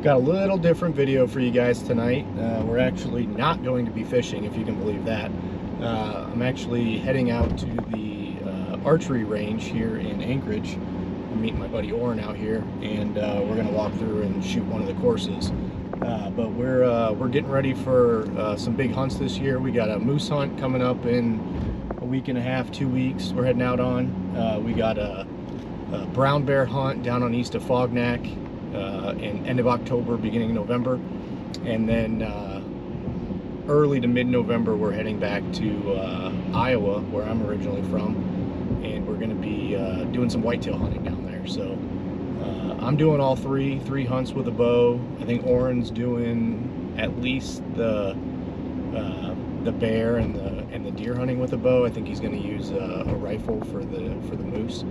Got a little different video for you guys tonight. We're actually not going to be fishing, if you can believe that. I'm actually heading out to the archery range here in Anchorage. I'm meeting my buddy Orin out here, and we're going to walk through and shoot one of the courses. But we're getting ready for some big hunts this year. We got a moose hunt coming up in a week and a half, 2 weeks. We're heading out on. We got a brown bear hunt down on east of Fognac in end of October, beginning of November, and then early to mid-November we're heading back to Iowa, where I'm originally from, and we're going to be doing some whitetail hunting down there. So I'm doing all three hunts with a bow. I think Orin's doing at least the bear and the deer hunting with a bow. I think he's going to use a rifle for the moose.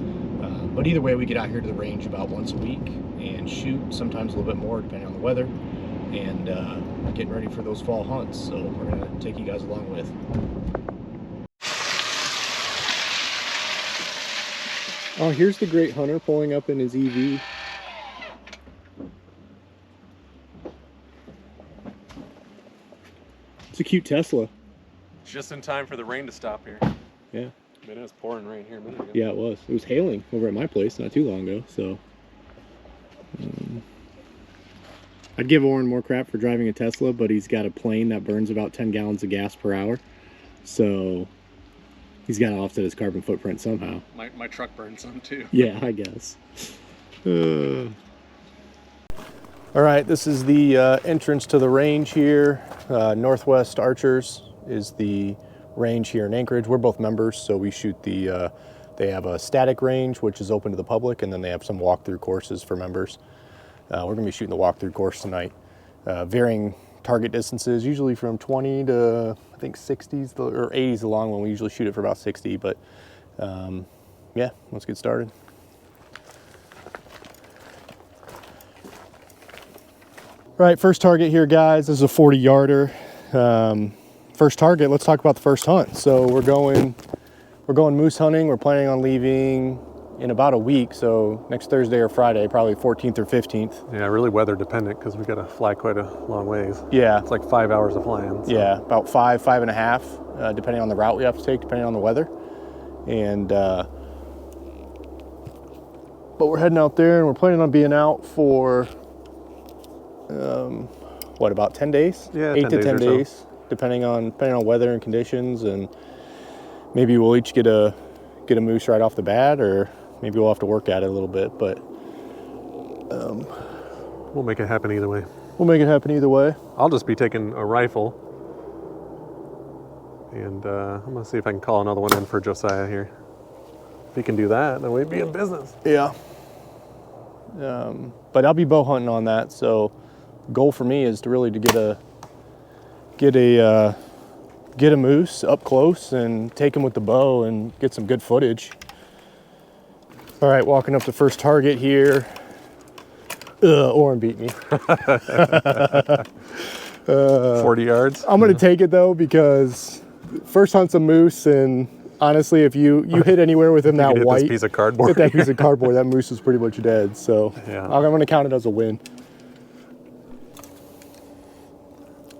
But either way, we get out here to the range about once a week and shoot, sometimes a little bit more depending on the weather, and getting ready for those fall hunts. So we're going to take you guys along with. Oh, here's the great hunter pulling up in his EV. It's a cute Tesla. Just in time for the rain to stop here. Yeah. I mean, it was pouring rain here a minute ago. Yeah, it was. It was hailing over at my place not too long ago, so. I'd give Orin more crap for driving a Tesla, but he's got a plane that burns about 10 gallons of gas per hour. So he's got to offset his carbon footprint somehow. My truck burns some too. Yeah, I guess. All right, this is the entrance to the range here. Northwest Archers is the range here in Anchorage. We're both members, so we shoot the, they have a static range, which is open to the public, and then they have some walkthrough courses for members. We're gonna be shooting the walkthrough course tonight. Varying target distances, usually from 20 to, I think 60s or 80s the long one. We usually shoot it for about 60, but yeah, let's get started. All right, first target here, guys. This is a 40-yarder. First target, let's talk about the first hunt. So we're going moose hunting. We're planning on leaving in about a week, so next Thursday or Friday, probably 14th or 15th. Yeah, really weather dependent because we got to fly quite a long ways. Yeah. It's like 5 hours of flying. So. Yeah, about five and a half, depending on the route we have to take, depending on the weather. And but we're heading out there, and we're planning on being out for what, about 10 days? Yeah, 8 to 10 days, so. depending on weather and conditions, and maybe we'll each get a moose right off the bat, or maybe we'll have to work at it a little bit, but we'll make it happen either way. We'll make it happen either way. I'll just be taking a rifle, and I'm gonna see if I can call another one in for Josiah here. If he can do that, then we'd be in business. Yeah. But I'll be bow hunting on that, so goal for me is to really get a moose up close and take him with the bow and get some good footage. All right, walking up the first target here. Orin beat me. 40 yards. I'm gonna take it though, because first hunt's a moose, and honestly, if you hit anywhere within that hit white this piece of cardboard, hit that piece of cardboard, that moose is pretty much dead. So yeah. I'm gonna count it as a win.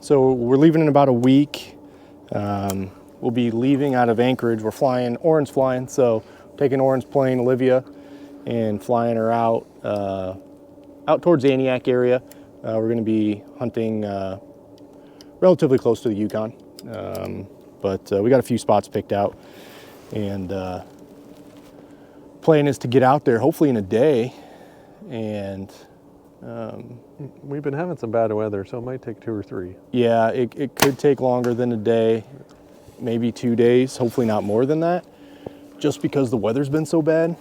So we're leaving in about a week. We'll be leaving out of Anchorage. We're flying, Orin's flying, so taking Orin's plane, Olivia, and flying her out towards the Antioch area. We're gonna be hunting relatively close to the Yukon. But we got a few spots picked out, and plan is to get out there hopefully in a day. And we've been having some bad weather, so it might take 2 or 3. Yeah, it could take longer than a day, maybe 2 days, hopefully not more than that, just because the weather's been so bad.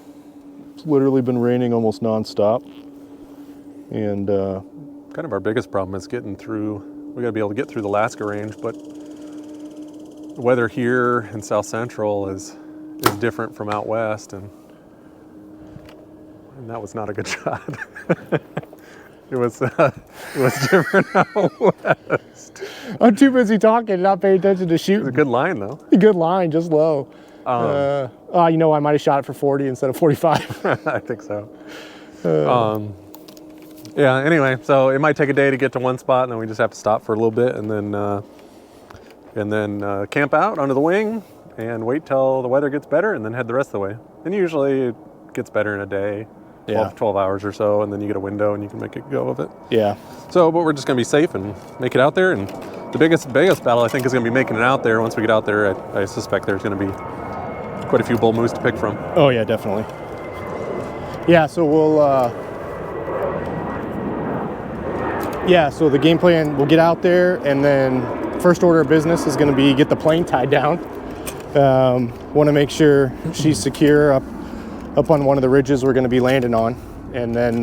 It's literally been raining almost nonstop. And kind of our biggest problem is getting through. We got to be able to get through the Alaska range, but the weather here in South Central is different from out west, and that was not a good shot. It was different out west. I'm too busy talking, not paying attention to shooting. It was a good line though. A good line, just low. You know, I might have shot it for 40 instead of 45. I think so. Yeah, anyway, so it might take a day to get to one spot, and then we just have to stop for a little bit and then camp out under the wing and wait till the weather gets better and then head the rest of the way. And usually it gets better in a day, 12 hours or so, and then you get a window and you can make a go of it. Yeah. So, but we're just going to be safe and make it out there. And the biggest battle, I think, is going to be making it out there. Once we get out there, I suspect there's going to be quite a few bull moose to pick from. Oh, yeah, definitely. Yeah, so so the game plan, we'll get out there, and then first order of business is going to be get the plane tied down. Want to make sure she's secure up on one of the ridges we're going to be landing on, and then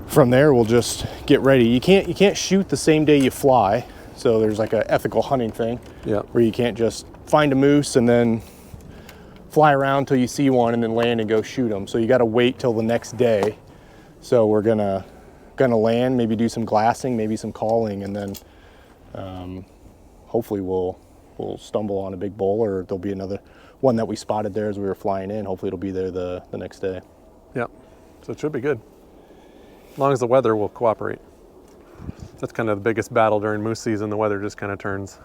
from there we'll just get ready. You can't shoot the same day you fly, so there's like an ethical hunting thing where you can't just find a moose and then fly around till you see one and then land and go shoot them. So you got to wait till the next day. So we're gonna land, maybe do some glassing, maybe some calling, and then hopefully we'll stumble on a big bull, or there'll be another one that we spotted there as we were flying in. Hopefully it'll be there the next day. Yeah, so it should be good. As long as the weather will cooperate. That's kind of the biggest battle during moose season. The weather just kind of turns.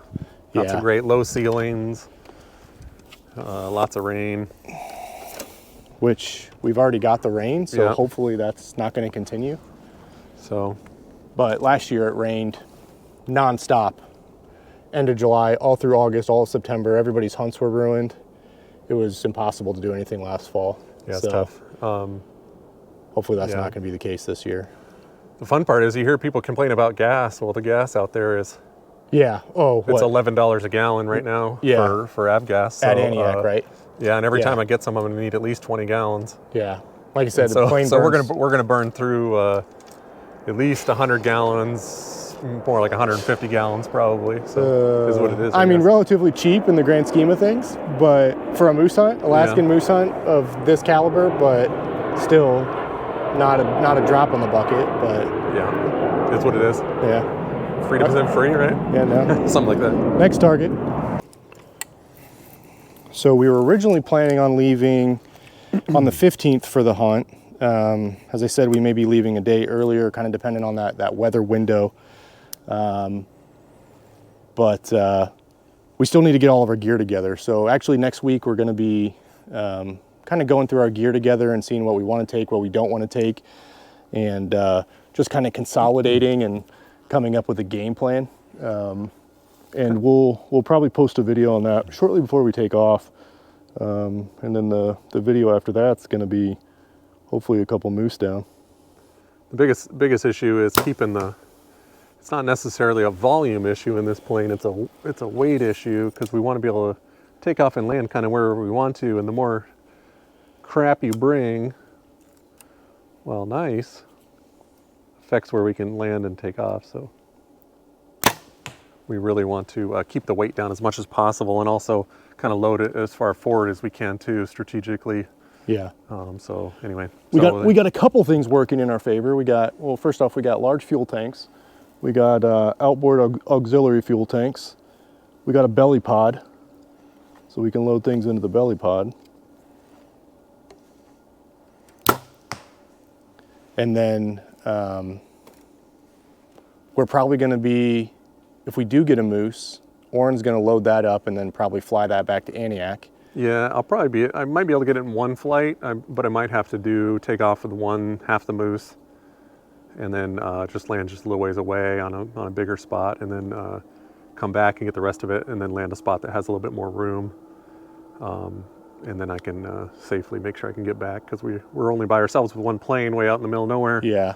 Not so great. Low ceilings, lots of rain. Which we've already got the rain, so hopefully that's not going to continue. So, but last year it rained nonstop. End of July, all through August, all of September. Everybody's hunts were ruined. It was impossible to do anything last fall. Yeah, it's tough. Hopefully that's not going to be the case this year. The fun part is you hear people complain about gas. Well, the gas out there is it's $11 a gallon right now for avgas. So, at Antioch, right? Yeah, and every time I get some, I'm going to need at least 20 gallons. Yeah, like I said, the plane burns. We're gonna burn through at least 100 gallons, more like 150 gallons probably. So is what it is. I mean, relatively cheap in the grand scheme of things, but for a moose hunt, Alaskan moose hunt of this caliber, but still not a drop in the bucket. But yeah, it's what it is. Yeah, freedom isn't free, right? Yeah, no. Something like that. Next target. So we were originally planning on leaving on the 15th for the hunt. As I said, we may be leaving a day earlier, kind of depending on that weather window. But we still need to get all of our gear together. So actually next week we're going to be kind of going through our gear together and seeing what we want to take, what we don't want to take, and just kind of consolidating and coming up with a game plan. And we'll probably post a video on that shortly before we take off. And then the video after that's going to be hopefully a couple moose down. The biggest issue is keeping it's not necessarily a volume issue in this plane, it's a weight issue, because we want to be able to take off and land kind of wherever we want to, and the more crap you bring, well, nice, affects where we can land and take off. So we really want to keep the weight down as much as possible, and also kind of load it as far forward as we can too, strategically. Yeah. So anyway, we got a couple things working in our favor. First off, we got large fuel tanks. We got outboard auxiliary fuel tanks. We got a belly pod, so we can load things into the belly pod. And then we're probably going to be, if we do get a moose, Orin's going to load that up and then probably fly that back to Antioch. Yeah, I might be able to get it in one flight, but I might have to take off with half the moose, and then just land just a little ways away on a bigger spot, and then come back and get the rest of it, and then land a spot that has a little bit more room. And then I can safely make sure I can get back, because we're only by ourselves with one plane way out in the middle of nowhere. Yeah.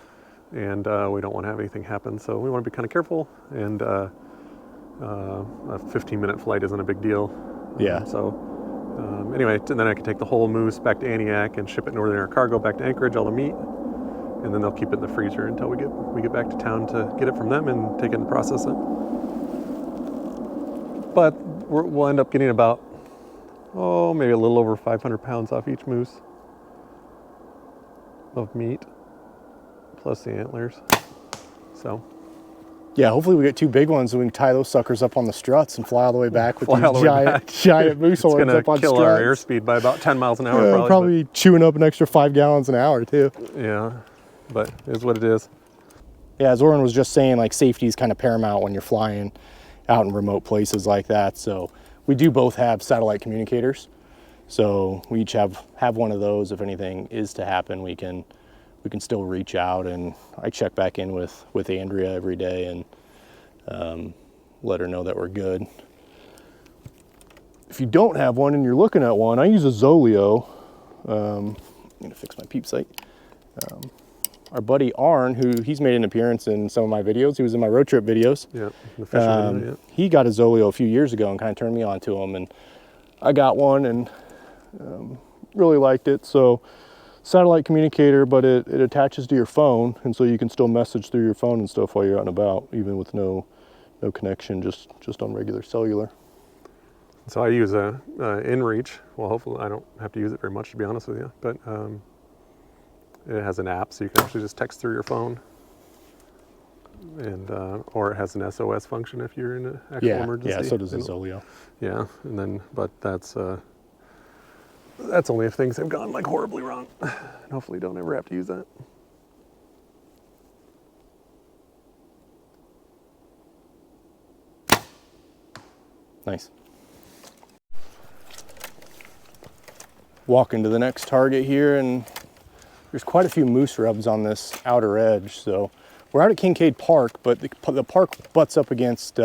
And we don't want to have anything happen, so we want to be kind of careful, and a 15-minute flight isn't a big deal. Yeah. Anyway, and then I can take the whole moose back to Antioch and ship it Northern Air Cargo back to Anchorage, all the meat, and then they'll keep it in the freezer until we get back to town to get it from them and take it and process it. But we'll end up getting about, maybe a little over 500 pounds off each moose of meat, plus the antlers. So. Yeah, hopefully we get two big ones and we can tie those suckers up on the struts and fly all the way back with these giant moose horns up on struts. It's going to kill our airspeed by about 10 miles an hour. Probably chewing up an extra 5 gallons an hour too. Yeah. but it is what it is. Yeah, as Orin was just saying, like safety is kind of paramount when you're flying out in remote places like that. So we do both have satellite communicators. So we each have one of those. If anything is to happen, we can still reach out, and I check back in with Andrea every day and let her know that we're good. If you don't have one and you're looking at one, I use a Zoleo. I'm gonna fix my peep sight. Our buddy Arn, he's made an appearance in some of my videos. He was in my road trip videos. Yeah, the fishing video, yeah. He got a Zoleo a few years ago and kind of turned me on to him, and I got one and really liked it. So satellite communicator, but it attaches to your phone, and so you can still message through your phone and stuff while you're out and about, even with no connection, just on regular cellular. So I use a InReach. Well, hopefully I don't have to use it very much, to be honest with you, but it has an app, so you can actually just text through your phone, and or it has an SOS function if you're in an actual emergency. Yeah, so does the Zoleo. Yeah, and then, but that's only if things have gone like horribly wrong. And hopefully don't ever have to use that. Nice. Walking to the next target here, and there's quite a few moose rubs on this outer edge. So we're out at Kincaid Park, but the park butts up against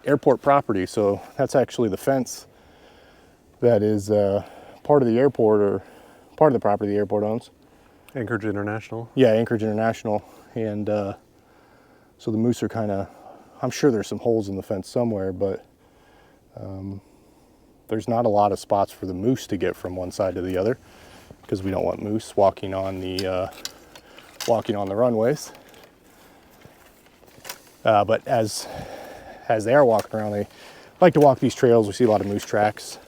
airport property. So that's actually the fence that is part of the airport, or part of the property the airport owns. Anchorage International. Yeah, Anchorage International. And so the moose are kind of, I'm sure there's some holes in the fence somewhere, but there's not a lot of spots for the moose to get from one side to the other, because we don't want moose walking on the runways. But as they are walking around, they like to walk these trails. We see a lot of moose tracks.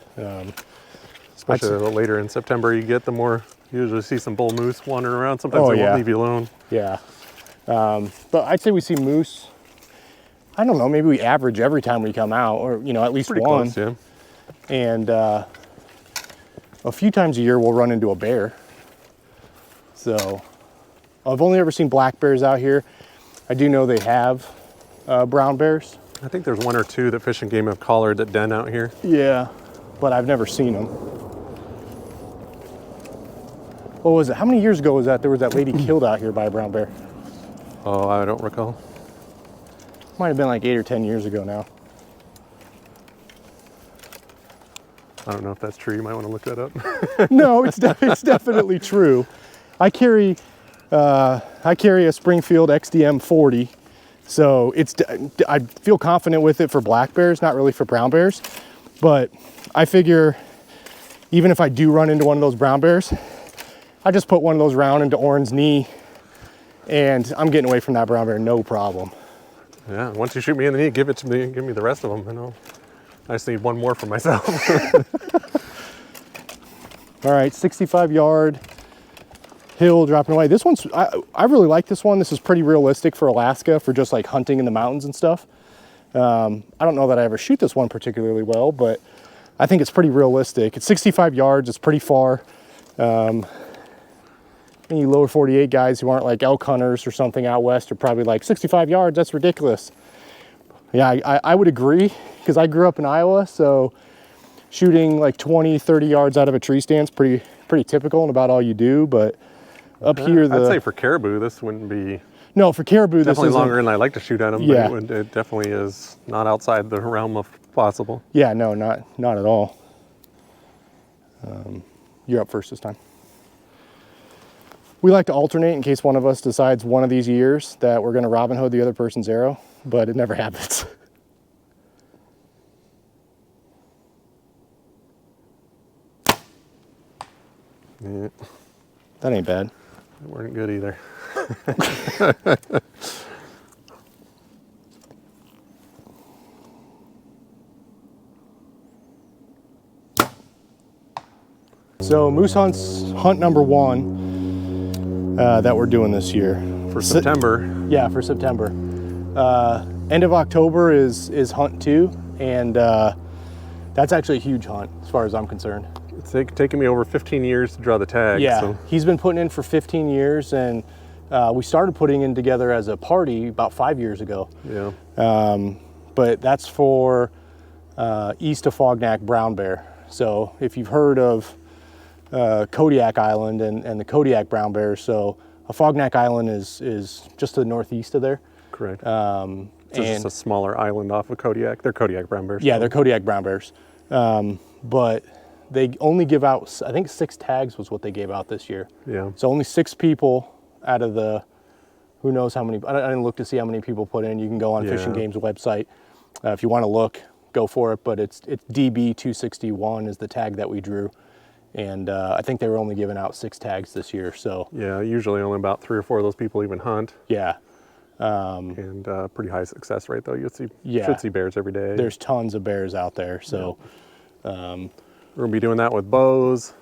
Especially the later in September you get, the more you usually see some bull moose wandering around. Sometimes they won't leave you alone. Yeah. But I'd say we see moose, I don't know, maybe we average every time we come out, or, at least Pretty one. close, yeah. And a few times a year we'll run into a bear. So I've only ever seen black bears out here. I do know they have brown bears. I think there's one or two that Fish and Game have collared that den out here. Yeah, but I've never seen them. What was it? How many years ago was that? There was that lady killed out here by a brown bear. Oh, I don't recall. Might have been like 8 or 10 years ago now. I don't know if that's true. You might want to look that up. No, it's definitely true. I carry a Springfield XDM 40, so I feel confident with it for black bears, not really for brown bears. But I figure even if I do run into one of those brown bears, I just put one of those round into Orin's knee, and I'm getting away from that brown bear, no problem. Yeah, once you shoot me in the knee, give it to me, give me the rest of them, and I just need one more for myself. All right, 65-yard hill dropping away. This one's, I really like this one. This is pretty realistic for Alaska, for just like hunting in the mountains and stuff. I don't know that I ever shoot this one particularly well, but I think it's pretty realistic. It's 65 yards, it's pretty far. Any lower 48 guys who aren't like elk hunters or something out west are probably like, 65 yards, that's ridiculous. Yeah, I would agree, because I grew up in Iowa, so shooting like 20, 30 yards out of a tree stand is pretty typical and about all you do. But up here, I'd say for caribou, this wouldn't be. No, for caribou, this is definitely longer than I like to shoot at them. Yeah. But it definitely is not outside the realm of possible. Yeah, no, not at all. You're up first this time. We like to alternate in case one of us decides one of these years that we're going to Robin Hood the other person's arrow, but it never happens. Yeah. That ain't bad. They weren't good either. So moose hunt number 1 that we're doing this year. For September. Yeah, for September. End of October is hunt 2, and that's actually a huge hunt as far as I'm concerned. It's taken me over 15 years to draw the tag. Yeah, so. he's been putting in for 15 years, and We started putting in together as a party about 5 years ago. Yeah. But that's for east of Fognac brown bear. So if you've heard of Kodiak Island and the Kodiak brown bears, so a Fognac Island is just to the northeast of there. Correct. So just a smaller island off of Kodiak. They're Kodiak brown bears. Yeah, they're Kodiak brown bears. But they only give out, I think 6 tags was what they gave out this year. Yeah. So only 6 people out of the, who knows how many, I didn't look to see how many people put in. You can go on Fishing Game's website if you want to look, go for it. But it's DB261 is the tag that we drew. And I think they were only giving out 6 tags this year. So yeah, usually only about 3 or 4 of those people even hunt. Yeah. And pretty high success rate though. Should see bears every day. There's tons of bears out there. So we're gonna be doing that with bows,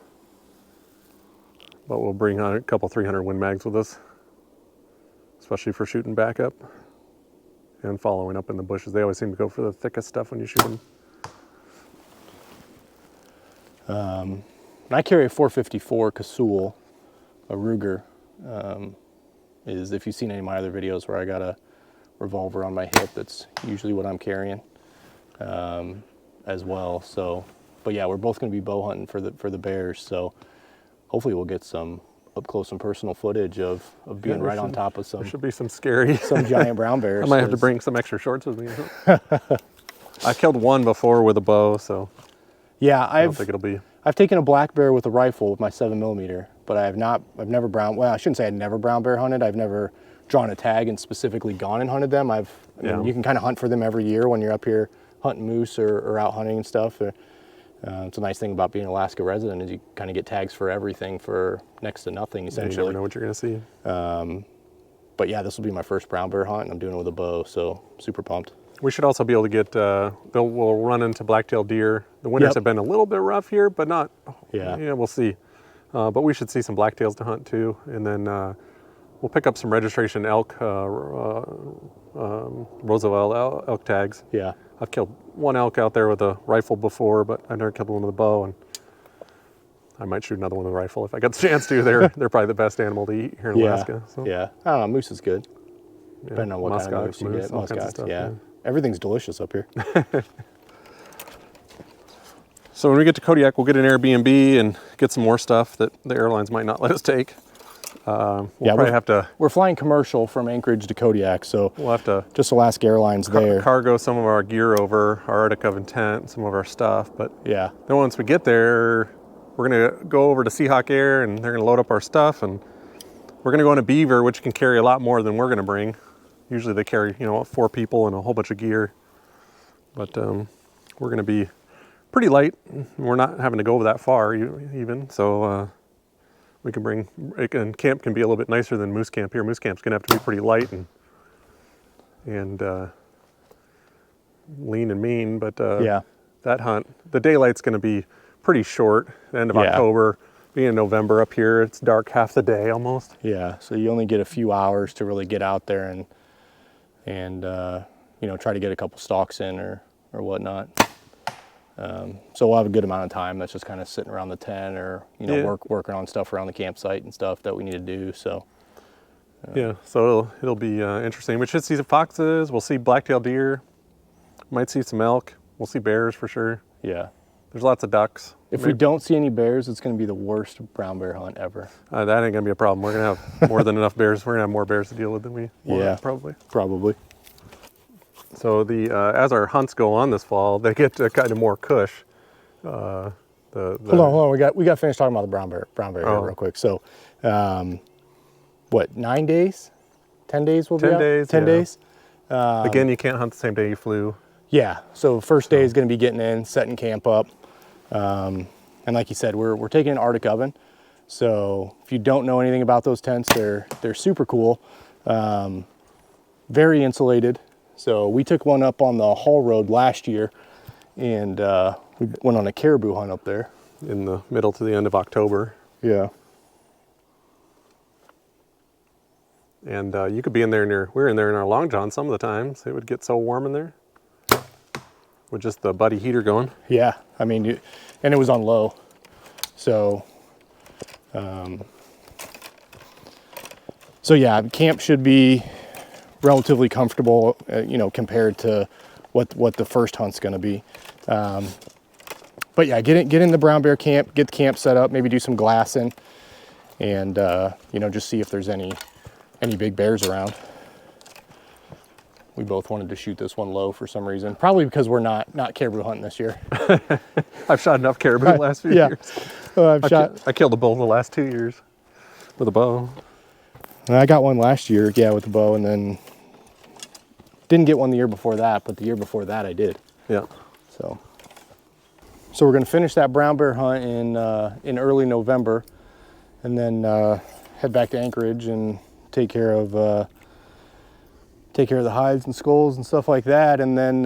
but we'll bring a couple 300 Win Mags with us, especially for shooting backup and following up in the bushes. They always seem to go for the thickest stuff when you shoot them. And I carry a 454 Casull, a Ruger. Is if you've seen any of my other videos where I got a revolver on my hip, that's usually what I'm carrying as well. So, but yeah, we're both going to be bow hunting for the bears. So hopefully we'll get some up close and personal footage of being right on top of some. There should be some scary, some giant brown bears. I might have to bring some extra shorts with me. I killed one before with a bow, so yeah, I don't think it'll be. I've taken a black bear with a rifle with my 7mm, but I've never well, I shouldn't say I'd never brown bear hunted. I've never drawn a tag and specifically gone and hunted them. I mean, you can kind of hunt for them every year when you're up here hunting moose or out hunting and stuff. It's a nice thing about being an Alaska resident is you kind of get tags for everything for next to nothing, essentially. You never know what you're going to see. But yeah, this will be my first brown bear hunt, and I'm doing it with a bow, so super pumped. We should also be able to get, we'll run into black-tailed deer. The winters have been a little bit rough here, but not, we'll see. But we should see some blacktails to hunt too. And then we'll pick up some registration elk, Roosevelt elk tags. Yeah. I've killed one elk out there with a rifle before, but I've never killed one with a bow. And I might shoot another one with a rifle if I get the chance to. They're probably the best animal to eat here in Alaska. So. Yeah. I don't know, moose is good. Depending on what kind of moose you get. All kinds of stuff, yeah. Everything's delicious up here. So when we get to Kodiak, we'll get an Airbnb and get some more stuff that the airlines might not let us take. We'll probably have to. We're flying commercial from Anchorage to Kodiak, so we'll have to just Alaska Airlines there. Cargo some of our gear over, our Arctic Oven tent, some of our stuff. But yeah, then once we get there, we're gonna go over to Seahawk Air and they're gonna load up our stuff, and we're gonna go in a Beaver, which can carry a lot more than we're gonna bring. Usually they carry, 4 people and a whole bunch of gear, but we're going to be pretty light. We're not having to go that far even, so we can bring. And camp can be a little bit nicer than moose camp here. Moose camp's going to have to be pretty light and lean and mean, but that hunt, the daylight's going to be pretty short. End of October, being in November up here, it's dark half the day almost. Yeah, so you only get a few hours to really get out there and try to get a couple stalks in or whatnot. So we'll have a good amount of time that's just kind of sitting around the tent or working on stuff around the campsite and stuff that we need to do. So so it'll be interesting. We should see some foxes. We'll see black-tailed deer. Might see some elk. We'll see bears for sure. Yeah, there's lots of ducks. If we don't see any bears, it's going to be the worst brown bear hunt ever. That ain't going to be a problem. We're going to have more than enough bears. We're going to have more bears to deal with than we want, probably. So as our hunts go on this fall, they get kind of more cush. Hold on. We got finished talking about the brown bear here real quick. So, 9 days? 10 days we'll be out? 10 days. Again, you can't hunt the same day you flew. Yeah. So first day is going to be getting in, setting camp up. And like you said, we're taking an Arctic Oven. So if you don't know anything about those tents, they're super cool. Very insulated. So we took one up on the Hall Road last year, and we went on a caribou hunt up there. In the middle to the end of October. Yeah. And you could be in there we were in there in our long john some of the times. It would get so warm in there with just the buddy heater going. Yeah, I mean, and it was on low. So So yeah, camp should be relatively comfortable, you know, compared to what the first hunt's going to be. But yeah, get in the brown bear camp, get the camp set up, maybe do some glassing, and you know, just see if there's any big bears around. We both wanted to shoot this one low for some reason, probably because we're not caribou hunting this year. I've shot enough caribou the last few years. I killed a bull the last 2 years with a bow. And I got one last year, yeah, with the bow, and then didn't get one the year before that, but the year before that I did. Yeah. So we're gonna finish that brown bear hunt in early November, and then head back to Anchorage and take care of the hides and skulls and stuff like that, and then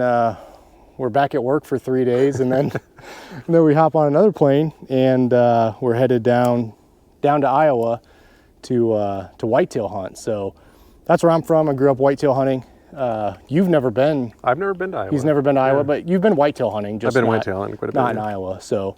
we're back at work for 3 days, and then and then we hop on another plane, and we're headed down to Iowa to whitetail hunt. So that's where I'm from. I grew up whitetail hunting. You've never been. I've never been to Iowa. He's never been to Iowa, but you've been whitetail hunting. Just I've been whitetail hunting quite a bit. Not in Iowa. So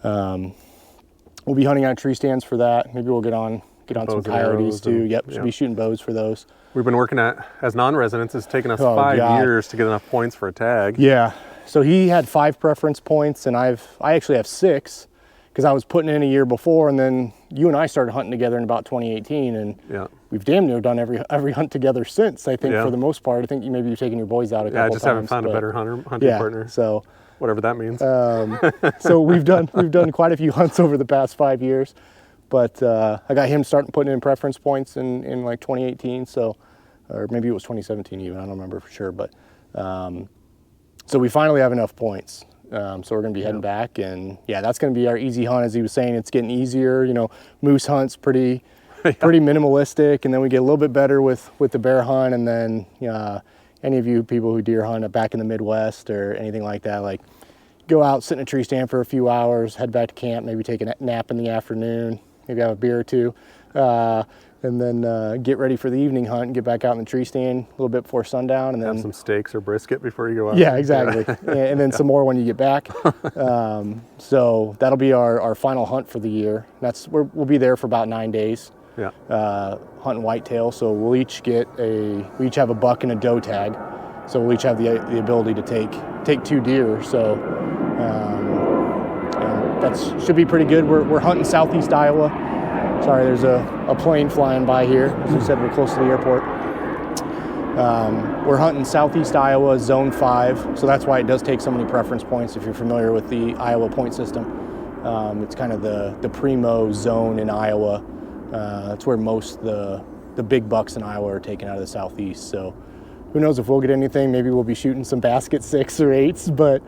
we'll be hunting on tree stands for that. Maybe we'll get on some coyotes too. Yep, should be shooting bows for those. We've been working as non-residents. It's taken us 5 years to get enough points for a tag. Yeah. So he had 5 preference points, and I actually have 6 because I was putting in a year before, and then you and I started hunting together in about 2018, and we've damn near done every hunt together since. I think for the most part. I think maybe you've taken your boys out a couple times. I just haven't found a better hunting partner. So whatever that means. So we've done quite a few hunts over the past 5 years. But I got him starting putting in preference points in like 2018, so, or maybe it was 2017 even, I don't remember for sure. But so we finally have enough points. So we're gonna be heading back, and yeah, that's gonna be our easy hunt. As he was saying, it's getting easier. You know, moose hunt's pretty minimalistic, and then we get a little bit better with the bear hunt. And then any of you people who deer hunt back in the Midwest or anything like that, like go out, sit in a tree stand for a few hours, head back to camp, maybe take a nap in the afternoon, maybe have a beer or two, and then get ready for the evening hunt and get back out in the tree stand a little bit before sundown, and then have some steaks or brisket before you go out. Yeah, exactly. And then some more when you get back. So that'll be our final hunt for the year. We'll be there for about 9 days. Yeah. Hunting whitetail. So we each have a buck and a doe tag. So we'll each have the ability to take 2 deer. So that should be pretty good. We're hunting southeast Iowa. Sorry, there's a plane flying by here. As you said, we're close to the airport. We're hunting southeast Iowa, zone 5. So that's why it does take so many preference points. If you're familiar with the Iowa point system, it's kind of the primo zone in Iowa. That's where most the big bucks in Iowa are taken out of the southeast. So who knows if we'll get anything. Maybe we'll be shooting some basket 6 or 8s, but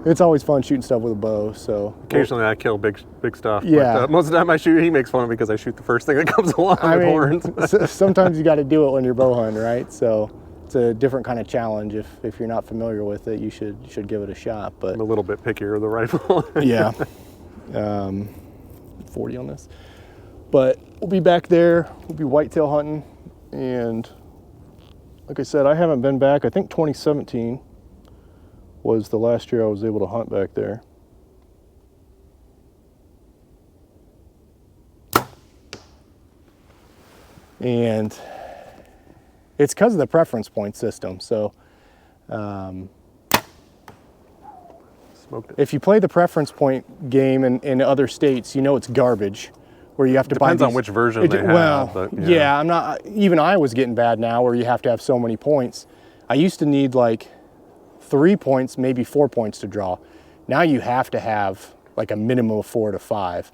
it's always fun shooting stuff with a bow. So occasionally I kill big stuff. Yeah. But, most of the time I shoot, he makes fun of me because I shoot the first thing that comes along with horns. Sometimes you got to do it when you're bow hunting, right? So it's a different kind of challenge. If you're not familiar with it, you should give it a shot. But I'm a little bit pickier with the rifle. Yeah. 40 on this. But we'll be back there. We'll be whitetail hunting, and like I said, I haven't been back. I think 2017 was the last year I was able to hunt back there. And it's because of the preference point system. So if you play the preference point game in other states, you know it's garbage. Where you have to Depends on which version they have. Well, but, yeah, I'm not. Even Iowa's getting bad now, where you have to have so many points. I used to need like 3 points, maybe 4 points to draw. Now you have to have like a minimum of 4 to 5.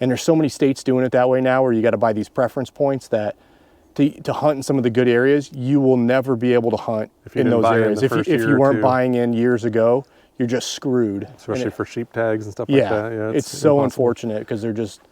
And there's so many states doing it that way now, where you got to buy these preference points that to hunt in some of the good areas, you will never be able to hunt in those areas. If you weren't buying in years ago, you're just screwed. Especially for sheep tags and stuff like that. Yeah, it's so unfortunate because they're just.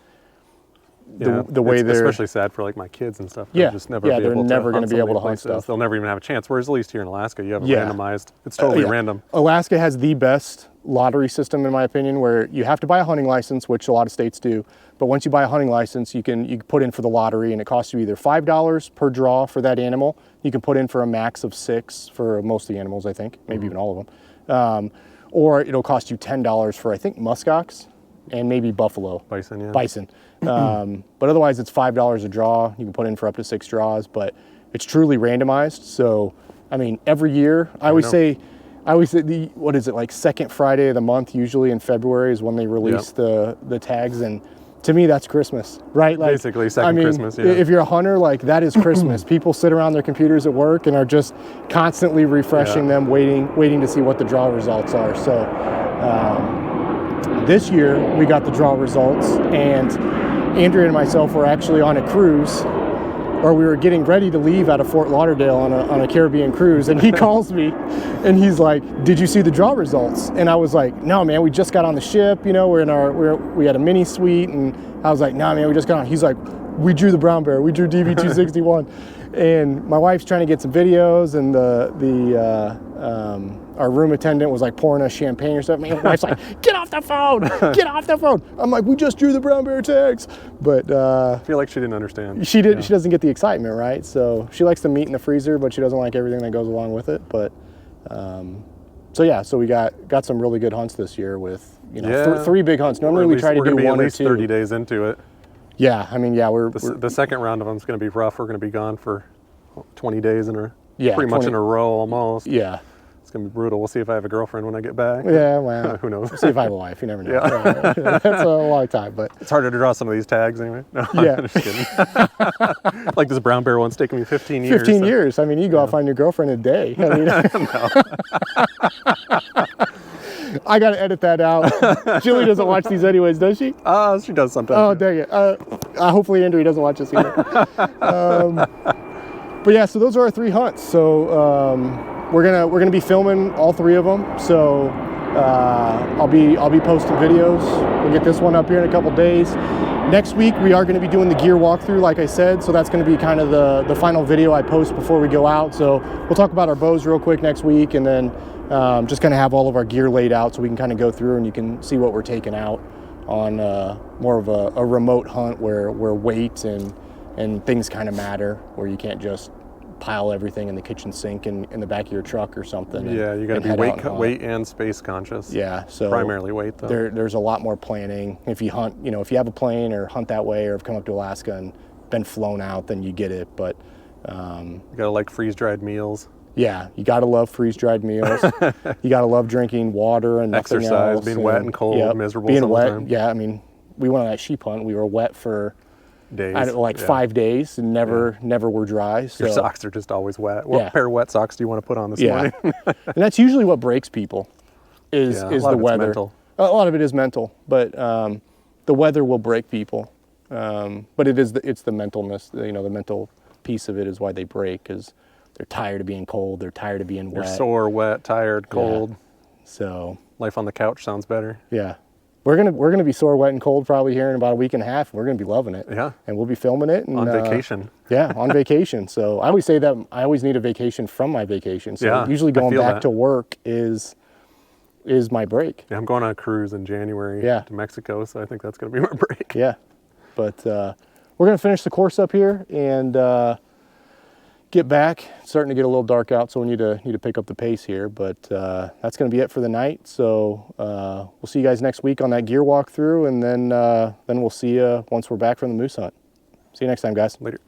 The way they're especially sad for like my kids and stuff. They'll just never they're never going to be able to hunt stuff. They'll never even have a chance. Whereas at least here in Alaska, you have a randomized. It's totally random. Alaska has the best lottery system, in my opinion, where you have to buy a hunting license, which a lot of states do. But once you buy a hunting license, you can put in for the lottery, and it costs you either $5 per draw for that animal. You can put in for a max of 6 for most of the animals, I think, maybe even all of them. Or it'll cost you $10 for, I think, muskox. and maybe buffalo. Bison, yeah. Bison. But otherwise, it's $5 a draw. You can put in for up to 6 draws, but it's truly randomized. So, I mean, every year, I always say what is it, like second Friday of the month, usually in February is when they release the tags. And to me, that's Christmas, right? Like, basically second Christmas, yeah. If you're a hunter, like that is Christmas. People sit around their computers at work and are just constantly refreshing them, waiting to see what the draw results are. So this year we got the draw results, and Andrea and myself were actually on a cruise, or we were getting ready to leave out of Fort Lauderdale on a Caribbean cruise, and he calls me and he's like, "Did you see the draw results?" And I was like, "No, man, we just got on the ship, you know, we had a mini suite." And I was like, "No, man, we just got on." He's like, "We drew the brown bear, we drew DV261." And my wife's trying to get some videos, and our room attendant was like pouring us champagne or something. My wife's like, "Get off the phone, get off the phone." I'm like, "We just drew the brown bear tags." But I feel like she didn't understand. She doesn't get the excitement, right? So she likes the meat in the freezer, but she doesn't like everything that goes along with it. But so we got some really good hunts this year with, you know, 3 big hunts. Normally we try to do 1 or 2. We're at least 30 days into it. Yeah, I mean, yeah, we're the second round of them is going to be rough. We're going to be gone for 20 days pretty 20, much in a row almost. Yeah. It's going to be brutal. We'll see if I have a girlfriend when I get back. Yeah, well, who knows? We'll see if I have a wife. You never know. Yeah. That's a long time, but it's harder to draw some of these tags anyway. No, yeah. I'm just kidding. Like this brown bear one's taking me 15 years. 15 years. I mean, you go out find your girlfriend in a day. I mean, I got to edit that out. Julie doesn't watch these anyways, does she? She does sometimes. Oh, dang it. Hopefully Andrew doesn't watch this either. But yeah, so those are our 3 hunts. So we're gonna be filming all 3 of them. So I'll be posting videos. We'll get this one up here in a couple days. Next week we are going to be doing the gear walkthrough, like I said. So that's going to be kind of the final video I post before we go out. So we'll talk about our bows real quick next week, and then just kind of have all of our gear laid out so we can kind of go through and you can see what we're taking out on more of a remote hunt where weight and things kind of matter, where you can't just pile everything in the kitchen sink in the back of your truck or something. Yeah, you got to be weight and space conscious. Yeah, so primarily weight though. There's a lot more planning. If you hunt, you know, if you have a plane or hunt that way, or have come up to Alaska and been flown out, then you get it. But you gotta like freeze-dried meals. Yeah, you gotta love freeze-dried meals. You gotta love drinking water and nothing exercise, else. being wet and cold, miserable. Being wet, time. yeah. I mean, we went on that sheep hunt. We were wet for days, 5 days, and never were dry. So. Your socks are just always wet. What pair of wet socks do you want to put on this morning? And that's usually what breaks people. Is the weather. Mental. A lot of it is mental, but the weather will break people. But it's the mentalness. You know, the mental piece of it is why they break, because they're tired of being cold. They're tired of being wet. You're sore, wet, tired, cold. Yeah. So life on the couch sounds better. Yeah. We're gonna be sore, wet, and cold probably here in about a week and a half. We're gonna be loving it. Yeah. And we'll be filming it on vacation. Yeah, on vacation. So I always say that I always need a vacation from my vacation. So usually going back to work is my break. Yeah, I'm going on a cruise in January to Mexico, so I think that's gonna be my break. Yeah. But we're gonna finish the course up here and get back. It's starting to get a little dark out, so we need to pick up the pace here. But that's going to be it for the night. So we'll see you guys next week on that gear walkthrough, and then we'll see you once we're back from the moose hunt. See you next time, guys. Later.